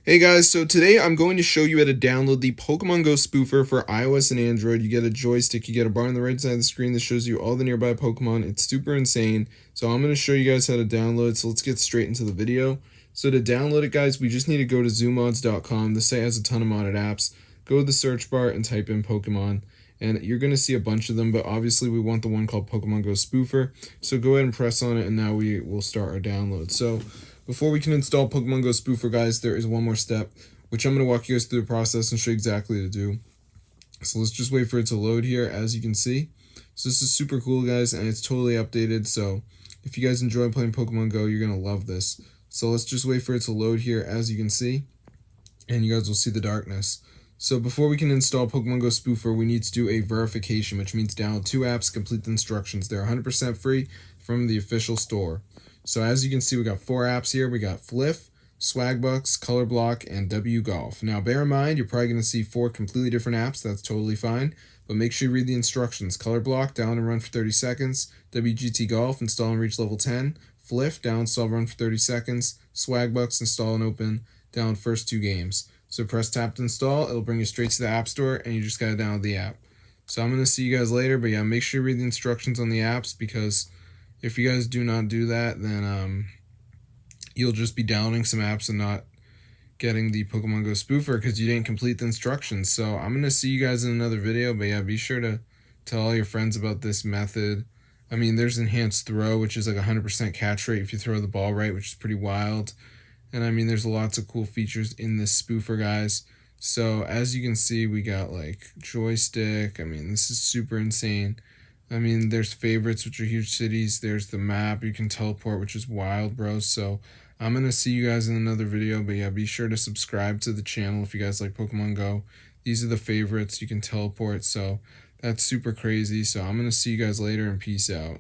Hey guys, so today I'm going to show you how to download the Pokemon Go Spoofer for iOS and Android. You get a joystick, you get a bar on the right side of the screen that shows you all the nearby Pokemon. It's super insane. So I'm going to show you guys how to download it. So let's get straight into the video. So to download it, guys, we just need to go to zoomods.com. The site has a ton of modded apps. Go to the search bar and type in Pokemon. And you're going to see a bunch of them, but obviously we want the one called Pokemon Go Spoofer. So go ahead and press on it, and now we will start our download. So before we can install Pokemon Go Spoofer, guys, there is one more step, which I'm going to walk you guys through the process and show you exactly how to do. So let's just wait for it to load here, as you can see. So this is super cool, guys, and it's totally updated. So if you guys enjoy playing Pokemon Go, you're going to love this. So let's just wait for it to load here, as you can see, and you guys will see the darkness. So before we can install Pokemon Go Spoofer, we need to do a verification, which means download 2 apps, complete the instructions. They're 100% free from the official store. So as you can see, we got 4 apps here. We got Fliff, Swagbucks, Color Block, and W Golf. Now bear in mind, you're probably going to see 4 completely different apps. That's totally fine. But make sure you read the instructions. Color Block, down and run for 30 seconds. WGT Golf, install and reach level 10. Fliff, down, install, run for 30 seconds. Swagbucks, install and open, down first 2 games. So press tap to install. It'll bring you straight to the App Store, and you just got to download the app. So I'm going to see you guys later. But yeah, make sure you read the instructions on the apps, because if you guys do not do that, then you'll just be downloading some apps and not getting the Pokemon Go Spoofer because you didn't complete the instructions. So I'm going to see you guys in another video. But yeah, be sure to tell all your friends about this method. I mean, there's enhanced throw, which is like 100% catch rate if you throw the ball right, which is pretty wild. And I mean, there's lots of cool features in this Spoofer, guys. So as you can see, we got like joystick. I mean, this is super insane. I mean, there's favorites, which are huge cities. There's the map. You can teleport, which is wild, bro. So I'm going to see you guys in another video. But yeah, be sure to subscribe to the channel if you guys like Pokemon Go. These are the favorites. You can teleport. So that's super crazy. So I'm going to see you guys later, and peace out.